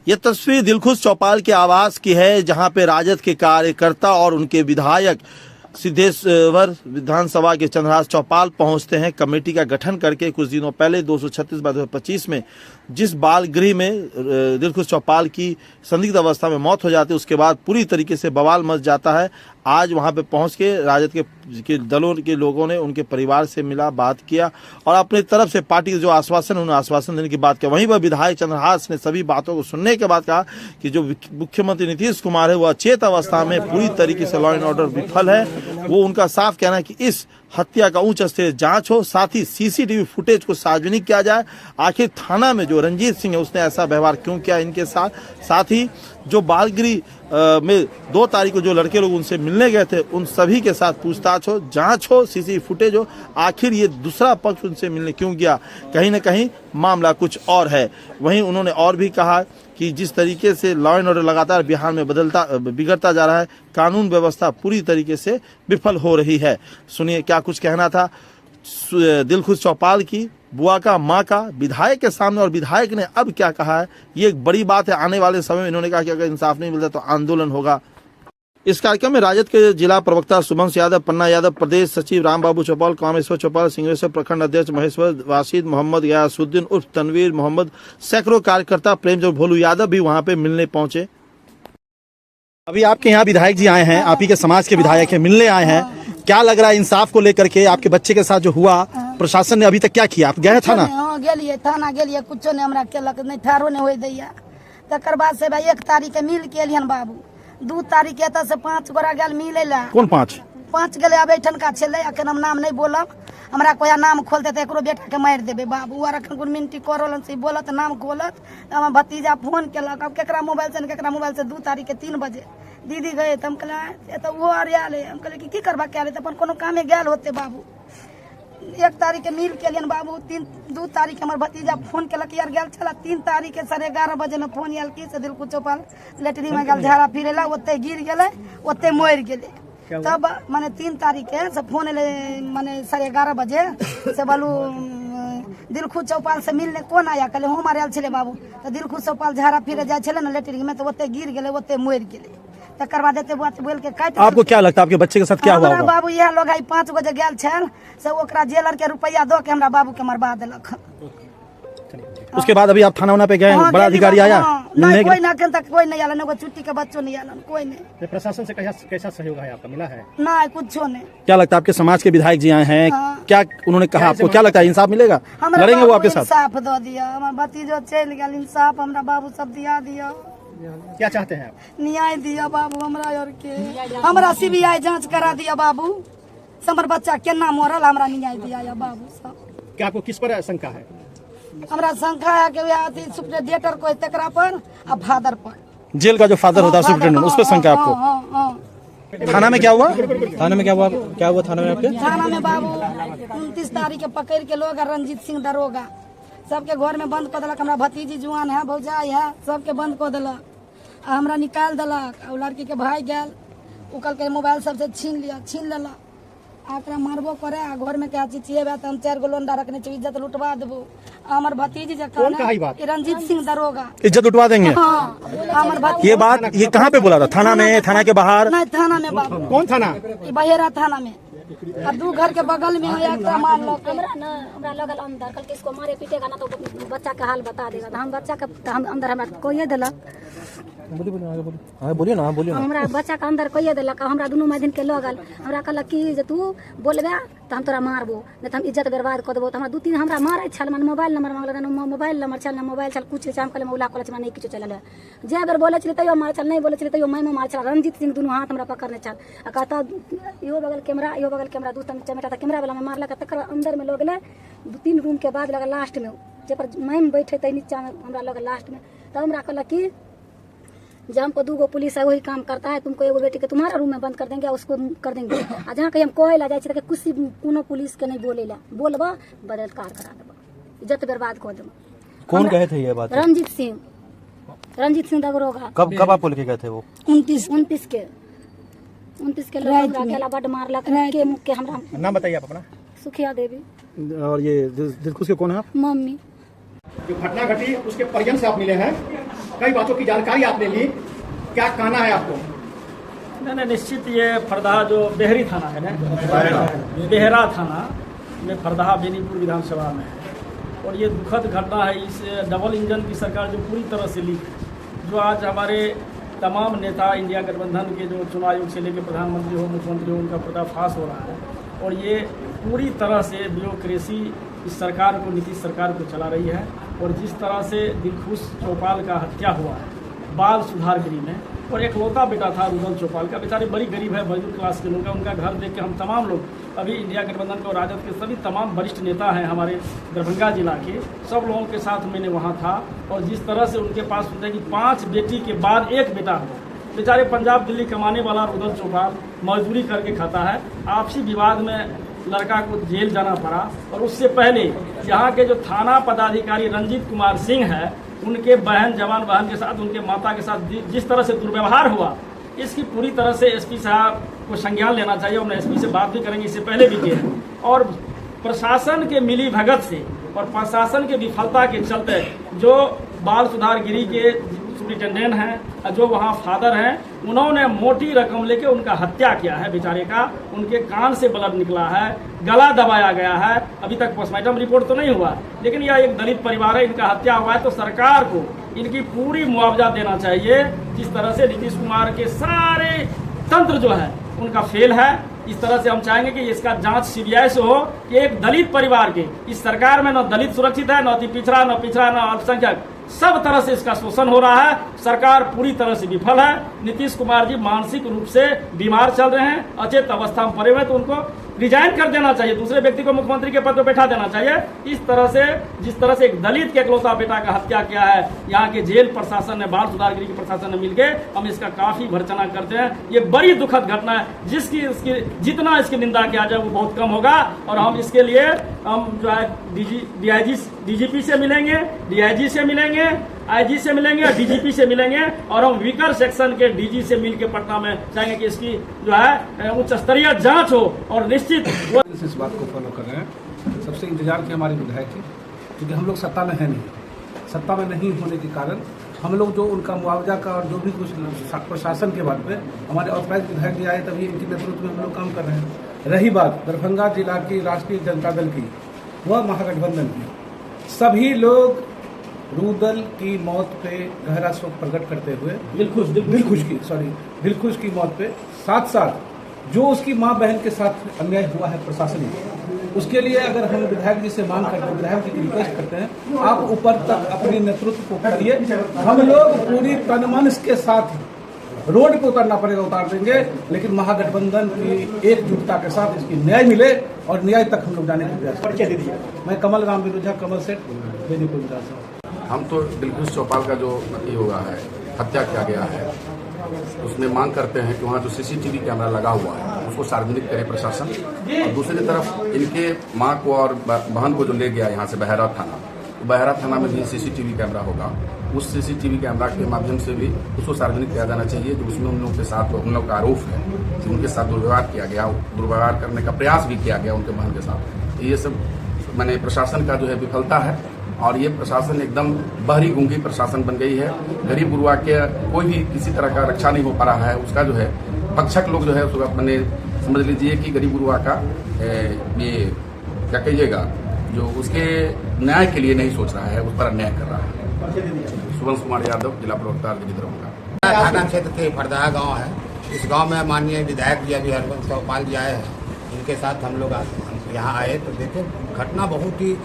ये तस्वीर दिलखुश चौपाल के आवास की है, जहां पे राजद के कार्यकर्ता और उनके विधायक सिद्धेश्वर विधानसभा के चंद्रहास चौपाल पहुंचते हैं। कमेटी का गठन करके कुछ दिनों पहले 236/2025 में जिस बाल गृह में दिलखुश चौपाल की संदिग्ध अवस्था में मौत हो जाती है, उसके बाद पूरी तरीके से बवाल मच जाता है। आज वहां पे पहुंच के राजद के दलों के लोगों ने उनके परिवार से मिला, बात किया और अपनी तरफ से पार्टी के जो आश्वासन उन्हें आश्वासन देने की बात किया। वहीं पर विधायक चंद्रहास ने सभी बातों को सुनने के बाद कहा कि जो मुख्यमंत्री नीतीश कुमार है वो अचेत अवस्था में पूरी तरीके से लॉ एंड ऑर्डर विफल है। वो उनका साफ कहना है कि इस हत्या का उच्च स्तरीय जांच हो, साथ ही सीसीटीवी फुटेज को सार्वजनिक किया जाए। आखिर थाना में जो रंजीत सिंह है उसने ऐसा व्यवहार क्यों किया इनके साथ, साथ ही जो बालगृह में 2 तारीख को जो लड़के लोग उनसे मिलने गए थे उन सभी के साथ पूछताछ हो, जांच हो, सीसीटीवी फुटेज हो। आखिर ये दूसरा पक्ष उनसे मिलने क्यों गया, कहीं ना कहीं मामला कुछ और है। वहीं उन्होंने और भी कहा कि जिस तरीके से लॉ एंड ऑर्डर लगातार बिहार में बिगड़ता जा रहा है, कानून व्यवस्था पूरी तरीके से विफल हो रही है। सुनिए क्या कुछ कहना था दिलखुश चौपाल की बुआ का, मां का, विधायक के सामने, और विधायक ने अब क्या कहा है। ये एक बड़ी बात है। आने वाले समय में इन्होंने कहा कि अगर इंसाफ नहीं मिलता तो आंदोलन होगा। इस कार्यक्रम में राजद के जिला प्रवक्ता शुभंश यादव, पन्ना यादव, प्रदेश सचिव रामबाबू चौपाल, कामेश्वर चौपाल, सिंहेश्वर प्रखंड अध्यक्ष महेश्वर वासिद, मोहम्मद गयासुद्दीन उर्फ तनवीर मोहम्मद, सैकड़ों कार्यकर्ता, प्रेमचंद भोलू यादव भी वहां पे मिलने पहुंचे। अभी आपके यहाँ विधायक जी आए हैं, आप ही के समाज के विधायक हैं, मिलने आए हैं। क्या लग रहा है इंसाफ को लेकर के? आपके बच्चे के साथ जो हुआ, प्रशासन ने अभी तक क्या किया? आप गए थाना? गेलिए थाना गेलिए, कुछ नहीं हमरा केलक, नहीं ठारो नहीं होय दैया। तकर बाद से 1 तारीख के मिल के एलियन बाबू, 2 तारीख के एतऽ से 5 गोरा गेल मिले ला। कौन 5 गेले? अब एठन का छेले, अखन हम नाम नहीं बोलब। हमरा कोया नाम खोल देते एकरो बेटा के मार देबे बाबू। और अखन गुण मिनटी करलन से बोलत, नाम खोलत। हम भतीजा फोन केलक, अब केकरा मोबाइल से केकरा मोबाइल से 2 तारीख के 3 बजे दीदी गए त हम कहले तो वो आयल है। हम कहले कि की करबा के अपन कोनो कामे गेल होते बाबू। 1 तारीख के मिल के लिए बाबू, 2 तारीख के हमर भतीजा फोन केलक, यार गेल चला। 3 तारीख के 11:30 बजे में फोन आयल कि से दिलखुश चौपाल लेटरिन में गेल झाड़ा फिरेला, ओते गिर गेले, ओते मर गेले। तब माने 3 तारीख के से फोन एले, माने 11:30 बजे से बोलू दिलखुश चौपाल से मिलने कौन आया? कहले हम आयल छले बाबू। तो दिलखुश चौपाल झाड़ा फिरे जाए छले ना लेटरिन में, तो ओते गिर गेले, ओते मर गेले। तकर बाद एते बात बोल के काट। आपको क्या लगता है आपके बच्चे के साथ क्या हुआ? बाबू यह लोग 5 बजे गेल छल से ओकरा जेलर के रुपया दो के हमरा बाबू के मरवा देलक। उसके बाद अभी आप थाना पे गए? बड़ा अधिकारी आया? नहीं, कोई ना, अखन तक कोई नहीं आया, ना छुट्टी के बच्चों नहीं आया, कोई नहीं। प्रशासन से कैसा सहयोग है आपका मिला है? नहीं, कुछ नहीं। क्या लगता है आपके समाज के विधायक जी आए हैं, क्या उन्होंने कहा? आपको क्या लगता है इंसाफ मिलेगा? लड़ेंगे वो आपके साथ? इंसाफ दो दिया, हमारे भतीजो चल गया, इंसाफ हमरा बाबू सब दिया दिया। क्या चाहते हैं आप? न्याय दिया बाबू हमरा और के, हमरा सीबीआई जांच करा दिया बाबू। हमर बच्चा केना मरल, हमरा न्याय दिया बाबू सब। क्या आपको किस पर शंका है? हमरा शंका है कि सुप्रीडेटर को तकरा पर और फादर पर, जेल का जो फादर होता है सुप्रीडेंट, उस पर शंका आपको? थाना में क्या हुआ? थाना में क्या हुआ? थाना में आपके? थाना में बाबू 29 तारीख के पकड़ के लोग रंजीत सिंह दरोगा सबके घर में बंद कर दिलक। हमरा भतीजी जुआन है, भौजाई है, सबके बंद कर दिलक। हमरा निकाल दिलक। और लड़की के भाई गेल, उकल के मोबाइल सबसे छीन लेलक। आकरा मारबो करे, घर में क्या चिचिएबे त हम 4 गो लोंडा रखने छी, इज्जत लुटवा देबो। हमर भतीजी जे रंजीत सिंह दरोगा इज्जत लुटवा देंगे। हमर भतीजी ये बात ये कहाँ पे बोला था? थाना में? थाना के बाहर? नहीं, थाना में बाबू। कौन थाना? बहेरा थाना में। और 2 घर के बगल में है, एक मार लो हमरा लगल अंदर, कल किसको मारे पीटेगा ना तो बच्चा का हाल बता देगा। तो हम बच्चा का हम अंदर हमरा कोई देलक। बोलिए ना, बोलिए ना। हमरा बच्चा का अंदर कोई देलक। हमरा दुनू माध्यम के लगल, हमरा कहलक कि जे तू बोलबे तो हम तोरा मारबो, नहीं तो हम इज्जत बर्बाद कर देबो। तो हमरा 2-3 हमरा मारे छल, मन मोबाइल नंबर मांगल, मोबाइल नंबर छल, मोबाइल छल, कुछ हम कहले मौला कहले हमरा नहीं किछो चलल है। जे बेर बोले छले तइयो मार छल, नहीं बोले छले तइयो मैं मार छल। रंजीत सिंह दुनू हाथ हमरा पकड़ने छल आ कहता इहो बगल कैमरा दूसरा चमेटा था कैमरा वाला में मारलक। तकर अंदर में लोग ले 2-3 रूम के बाद लगा लास्ट में जे पर मैम बैठे थे नीचा में, हमरा लगा लास्ट में। तब हमरा कहलक कि जब हमको 2 गो पुलिस है वही काम करता है, तुमको एगो बेटी के तुम्हारा रूम में बंद कर देंगे, उसको कर देंगे। आ जहाँ कहीं हम कोई ला जाए तो कुछ कोनो पुलिस के नहीं बोले ला, बोलबा बलात्कार करा देबा, इज्जत बर्बाद कर देबा। कौन कहे थे ये बात? रंजीत सिंह दरोगा। कब आप बोल के गए थे वो? 29 के लोग अकेला बड मारलक के मुख के। हमरा नाम बताइए आप अपना। सुखिया देवी। और ये दिलखुश के कौन है? मम्मी। जो घटना घटी उसके परिजन से आप मिले हैं, कई बातों की जानकारी आपने ली, क्या कहना है आपको? नहीं, निश्चित ये फरदाहा जो बेहरी थाना है ना, बेहरा थाना में फरदाहा बेनीपुर विधानसभा में है और ये दुखद घटना है। इस डबल इंजन की सरकार जो पूरी तरह से लीक है, जो आज हमारे तमाम नेता इंडिया गठबंधन के जो चुनाव आयोग से लेकर प्रधानमंत्री हो, मुख्यमंत्री हो, उनका पर्दाफाश हो रहा है और ये पूरी तरह से ब्यूरोक्रेसी इस सरकार को, नीतीश सरकार को चला रही है। और जिस तरह से दिलखुश चौपाल का हत्या हुआ है बाल सुधार गृह में, और एकलौता बेटा था रुदल चौपाल का, बेचारे बड़ी गरीब है, मजदूर क्लास के लोग हैं, उनका घर देख के हम तमाम लोग अभी इंडिया गठबंधन के और राजद के सभी तमाम वरिष्ठ नेता हैं हमारे दरभंगा जिला के, सब लोगों के साथ मैंने वहाँ था। और जिस तरह से उनके पास होता है कि 5 बेटी के बाद एक बेटा हुआ, बेचारे पंजाब दिल्ली कमाने वाला रुदल चौपाल मजदूरी करके खाता है। आपसी विवाद में लड़का को जेल जाना पड़ा और उससे पहले यहाँ के जो थाना पदाधिकारी रंजीत कुमार सिंह है, उनके बहन, जवान बहन के साथ, उनके माता के साथ जिस तरह से दुर्व्यवहार हुआ, इसकी पूरी तरह से एसपी साहब को संज्ञान लेना चाहिए। और एसपी से बात भी करेंगे, इससे पहले भी किए हैं। और प्रशासन के मिली भगत से और प्रशासन के विफलता के चलते जो बाल सुधार गृह के सुप्रिंटेंडेंट हैं, जो वहाँ फादर हैं, उन्होंने मोटी रकम लेके उनका हत्या किया है बेचारे का। उनके कान से ब्लड निकला है, गला दबाया गया है। अभी तक पोस्टमार्टम रिपोर्ट तो नहीं हुआ, लेकिन यह एक दलित परिवार है, इनका हत्या हुआ है। तो सरकार को इनकी पूरी मुआवजा देना चाहिए। जिस तरह से नीतीश कुमार के सारे तंत्र जो है उनका फेल है, इस तरह से हम चाहेंगे कि इसका जांच सीबीआई से हो कि एक दलित परिवार के इस सरकार में न दलित सुरक्षित है, न अति पिछड़ा, न अल्पसंख्यक, सब तरह से इसका शोषण हो रहा है। सरकार पूरी तरह से विफल है। नीतीश कुमार जी मानसिक रूप से बीमार चल रहे हैं, अचेत अवस्था में पड़े हुए, तो उनको रिजाइन कर देना चाहिए, दूसरे व्यक्ति को मुख्यमंत्री के पद पर बैठा देना चाहिए। इस तरह से जिस तरह से एक दलित के इकलौता बेटा का हत्या किया है यहाँ के जेल प्रशासन ने, बाल सुधार गृह के प्रशासन ने मिलकर, हम इसका काफी भर्त्सना करते हैं। ये बड़ी दुखद घटना है, जिसकी जितना इसकी निंदा किया जाए वो बहुत कम होगा। और हम इसके लिए हम जो है डीजीपी से मिलेंगे, डीआईजी से मिलेंगे, आईजी से मिलेंगे, डीजीपी से मिलेंगे और हम विकर सेक्शन के डीजी से मिलकर पटना में चाहेंगे कि इसकी जो है उच्च स्तरीय जांच हो और निश्चित इस बात को फॉलो कर रहे हैं। सबसे इंतजार की हमारे विधायक की, क्योंकि हम लोग सत्ता में है नहीं, सत्ता में नहीं होने के कारण हम लोग जो उनका मुआवजा का और जो भी कुछ प्रशासन के बाद में हमारे ऑथराइज विधायक जी आए, तभी इनके नेतृत्व में हम लोग काम कर रहे हैं। रही बात दरभंगा जिला की राष्ट्रीय जनता दल की, वह महागठबंधन की, सभी लोग रुदल की मौत पे गहरा शोक प्रकट करते हुए दिलखुश की मौत पे साथ साथ जो उसकी मां बहन के साथ अन्याय हुआ है प्रशासन में, उसके लिए अगर हम विधायक जी से मांग करते हैं, विधायक जी की रिक्वेस्ट करते हैं, आप ऊपर तक अपने नेतृत्व को करिए। हम लोग पूरी तन मन के साथ रोड पे उतरना पड़ेगा, उतार देंगे, लेकिन महागठबंधन की एकजुटता के साथ इसकी न्याय मिले और न्याय तक हम लोग जाने की प्रयास करेंगे। मैं कमल राम विरुद्धा, कमल सेठ, बेनीपुर विधानसभा। हम तो दिलखुश चौपाल का जो हुआ है, हत्या किया गया है, उसमें मांग करते हैं कि वहाँ जो सीसीटीवी कैमरा लगा हुआ है उसको सार्वजनिक करे प्रशासन। और दूसरी तरफ इनके मां को और बहन को जो ले गया यहाँ से बहरा थाना में भी सीसीटीवी कैमरा होगा। उस सीसीटीवी कैमरा के माध्यम से भी उसको सार्वजनिक किया जाना चाहिए कि उसमें उन लोगों के साथ, उन लोगों का आरोप है कि उनके साथ दुर्व्यवहार किया गया, दुर्व्यवहार करने का प्रयास भी किया गया उनके बहन के साथ। ये सब मैंने प्रशासन का जो है विफलता है और ये प्रशासन एकदम बहरी गूंगी प्रशासन बन गई है। गरीब गुरुआ के कोई भी किसी तरह का रक्षा नहीं हो पा रहा है। उसका जो है पक्षक लोग जो है उसको अपने समझ लीजिए कि गरीब गुरुआ का ये क्या कहिएगा, जो उसके न्याय के लिए नहीं सोच रहा है, उस पर अन्याय कर रहा है। सुवंश कुमार यादव, जिला प्रवक्ता दरभंगा। थाना क्षेत्र के फरदाहा गाँव है। इस गाँव में माननीय विधायक जी अभी हरवंश चौपाल जी आए हैं, इनके साथ हम लोग यहाँ आए तो देखे घटना बहुत ही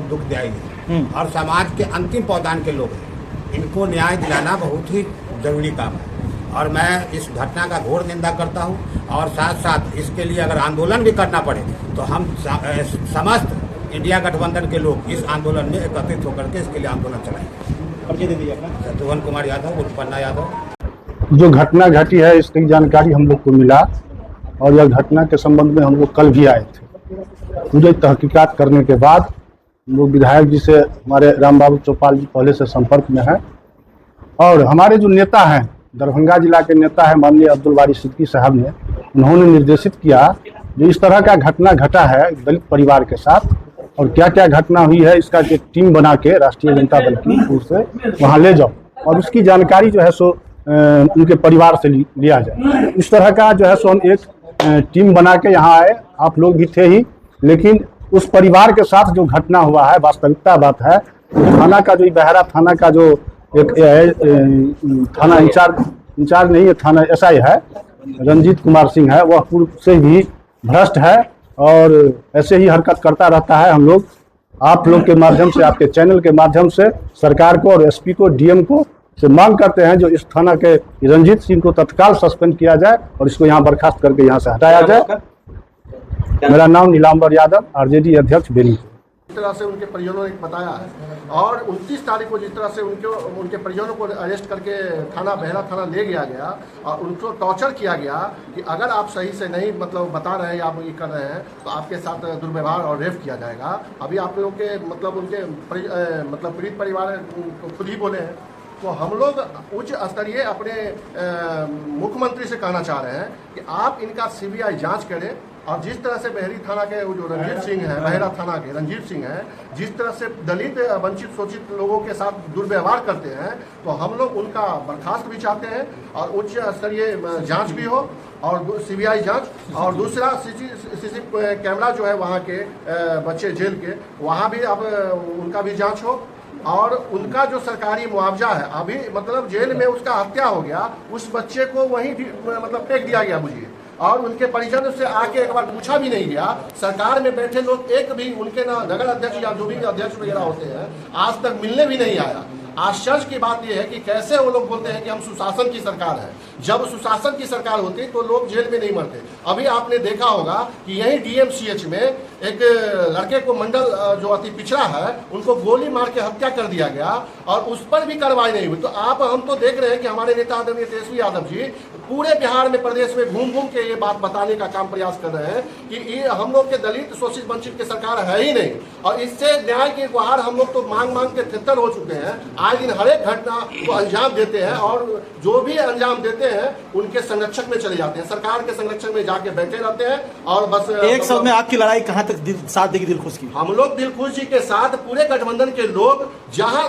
दुखदायी है और समाज के अंतिम पौधान के लोग हैं, इनको न्याय दिलाना बहुत ही जरूरी काम है। और मैं इस घटना का घोर निंदा करता हूँ और साथ साथ इसके लिए अगर आंदोलन भी करना पड़े तो हम समस्त इंडिया गठबंधन के लोग इस आंदोलन में एकत्रित होकर के इसके लिए आंदोलन चलाएंगे। सुवंश कुमार यादव, उत्पन्ना यादव। जो घटना घटी है इसकी जानकारी हम लोग को मिला और यह घटना के संबंध में हम लोग कल भी आए थे। पूरे तहकीकात करने के बाद हम लोग विधायक जी से, हमारे राम बाबू चौपाल जी पहले से संपर्क में हैं और हमारे जो नेता हैं, दरभंगा जिला के नेता हैं माननीय अब्दुल बारी सिद्दीकी साहब ने, उन्होंने निर्देशित किया जो इस तरह का घटना घटा है दलित परिवार के साथ और क्या क्या घटना हुई है, इसका एक टीम बना के राष्ट्रीय जनता दल की ओर से वहाँ ले जाओ और उसकी जानकारी जो है सो उनके परिवार से लिया जाए। इस तरह का जो है सो हम एक टीम बना के यहाँ आए, आप लोग भी थे ही, लेकिन उस परिवार के साथ जो घटना हुआ है, वास्तविकता बात है, थाना का जो बहरा थाना का जो एक थाना इंचार्ज नहीं है, थाना SI है, रंजीत कुमार सिंह है, वह पूर्व से भी भ्रष्ट है और ऐसे ही हरकत करता रहता है। हम लोग आप लोग के माध्यम से, आपके चैनल के माध्यम से सरकार को और SP को, DM को से मांग करते हैं जो इस थाना के रंजीत सिंह को तत्काल सस्पेंड किया जाए और इसको यहाँ बर्खास्त करके यहाँ से हटाया जाए। मेरा नाम नीलांबर यादव, RJD अध्यक्ष बेनी। जिस तरह से उनके परिजनों ने बताया है और 29 तारीख को जिस तरह से उनके परिजनों को अरेस्ट करके बहरा थाना ले गया गया और उनको टॉर्चर किया गया कि अगर आप सही से नहीं मतलब बता रहे हैं, आप ये कर रहे हैं तो आपके साथ दुर्व्यवहार और रेप किया जाएगा। अभी आप लोगों के उनके पीड़ित परिवार खुद ही बोले हैं। तो हम लोग उच्च स्तरीय अपने मुख्यमंत्री से कहना चाह रहे हैं कि आप इनका CBI जांच करें और जिस तरह से बहरी थाना के जो रंजीत सिंह है, बहरा थाना के रंजीत सिंह है, जिस तरह से दलित वंचित शोषित लोगों के साथ दुर्व्यवहार करते हैं, तो हम लोग उनका बर्खास्त भी चाहते हैं और उच्च स्तरीय जांच भी हो और CBI जांच। और दूसरा CC कैमरा जो है वहाँ के बच्चे जेल के, वहाँ भी अब उनका भी जांच हो और उनका जो सरकारी मुआवजा है, अभी जेल में उसका हत्या हो गया, उस बच्चे को वहीं फेंक दिया गया बुझिए और उनके परिजन से आके एक बार पूछा भी नहीं गया। सरकार में बैठे लोग एक भी उनके ना नगर अध्यक्ष या जो भी अध्यक्ष वगैरह होते हैं आज तक मिलने भी नहीं आया। आश्चर्य की बात यह है कि कैसे वो लोग बोलते हैं कि हम सुशासन की सरकार है। जब सुशासन की सरकार होती तो लोग जेल में नहीं मरते। अभी आपने देखा होगा कि यही DMCH में एक लड़के को मंडल जो अति पिछड़ा है उनको गोली मार के हत्या कर दिया गया और उस पर भी कार्रवाई नहीं हुई। तो हम तो देख रहे हैं कि हमारे नेता आदरणीय तेजस्वी यादव जी पूरे बिहार में, प्रदेश में घूम घूम के ये बात बताने का काम प्रयास कर रहे हैं कि ये हम लोग के दलित शोषित वंचित की सरकार है ही नहीं। और इससे न्याय की गुहार हम लोग तो मांग मांग के थितर हो चुके हैं। आज दिन हर एक घटना को अंजाम देते हैं और जो भी अंजाम देते हैं उनके संरक्षक में चले जाते हैं, सरकार के संरक्षक में जाके बैठे रहते हैं और बस। एक शब्द में आपकी लड़ाई कहाँ तक साथ देगी दिलखुश की? हम लोग दिलखुश जी के साथ पूरे गठबंधन के लोग जहां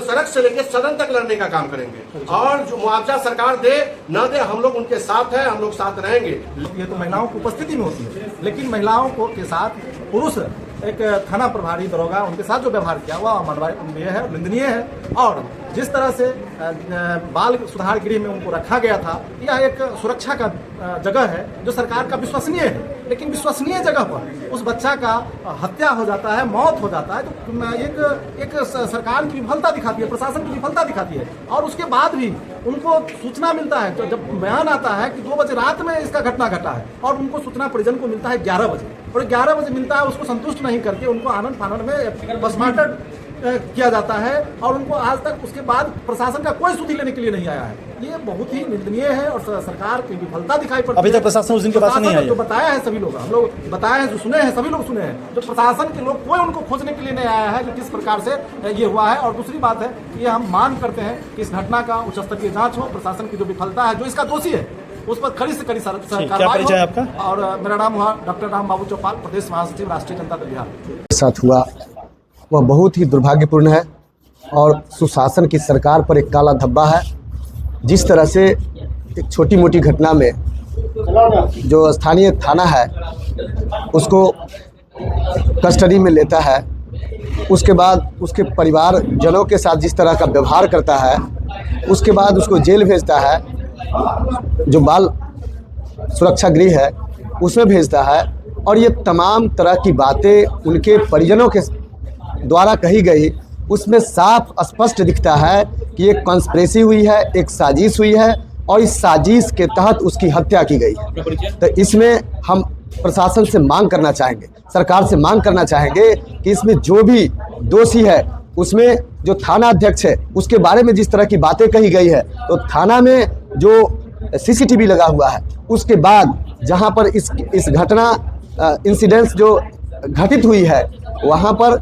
सड़क से लेकर सदन तक लड़ने का काम करेंगे और जो मुआवजा सरकार दे न दे हम लोग उनके साथ हैं, हम लोग साथ रहेंगे। ये तो महिलाओं की उपस्थिति में होती है, लेकिन महिलाओं को के साथ पुरुष एक थाना प्रभारी दरोगा उनके साथ जो व्यवहार किया वह अमानवीय है, निंदनीय है। और जिस तरह से बाल सुधार गृह में उनको रखा गया था, यह एक सुरक्षा का जगह है जो सरकार का विश्वसनीय है, लेकिन विश्वसनीय जगह पर उस बच्चा का हत्या हो जाता है, मौत हो जाता है, तो एक सरकार की विफलता दिखाती है, प्रशासन की विफलता दिखाती है। और उसके बाद भी उनको सूचना मिलता है, तो जब बयान आता है कि 2 बजे रात में इसका घटना घटा है और उनको सूचना परिजन को मिलता है 11 बजे और 11 बजे मिलता है, उसको संतुष्ट नहीं करके उनको आनंद फानंद में बसमार्टर किया जाता है और उनको आज तक उसके बाद प्रशासन का कोई सुधि लेने के लिए नहीं आया है। ये बहुत ही निंदनीय है और सरकार की विफलता दिखाई पड़ती है। अभी तक प्रशासन उस दिन के पास नहीं आया। जो बताया है सभी लोग, हम लोग बताए हैं, जो सुने हैं सभी लोग सुने हैं, जो प्रशासन के लोग कोई उनको खोजने के लिए नहीं आया है कि किस प्रकार से ये हुआ है। और दूसरी बात है कि ये हम मांग करते हैं कि इस घटना का उच्च स्तरीय जांच हो, प्रशासन की जो विफलता है, जो इसका दोषी है उस पर कड़ी से कड़ी कार्रवाई हो। आपका? और मेरा नाम हुआ डॉक्टर राम बाबू चौपाल, प्रदेश महासचिव राष्ट्रीय जनता दल बिहार। साथ हुआ वह बहुत ही दुर्भाग्यपूर्ण है और सुशासन की सरकार पर एक काला धब्बा है। जिस तरह से एक छोटी मोटी घटना में जो स्थानीय थाना है उसको कस्टडी में लेता है, उसके बाद उसके परिवारजनों के साथ जिस तरह का व्यवहार करता है, उसके बाद उसको जेल भेजता है, जो बाल सुरक्षा गृह है उसमें भेजता है। और ये तमाम तरह की बातें उनके परिजनों के द्वारा कही गई, उसमें साफ स्पष्ट दिखता है कि एक कॉन्स्पिरेसी हुई है, एक साजिश हुई है और इस साजिश के तहत उसकी हत्या की गई है। तो इसमें हम प्रशासन से मांग करना चाहेंगे, सरकार से मांग करना चाहेंगे कि इसमें जो भी दोषी है, उसमें जो थाना अध्यक्ष है उसके बारे में जिस तरह की बातें कही गई है, तो थाना में जो CCTV लगा हुआ है उसके बाद जहां पर इस घटना इंसिडेंट्स जो घटित हुई है वहां पर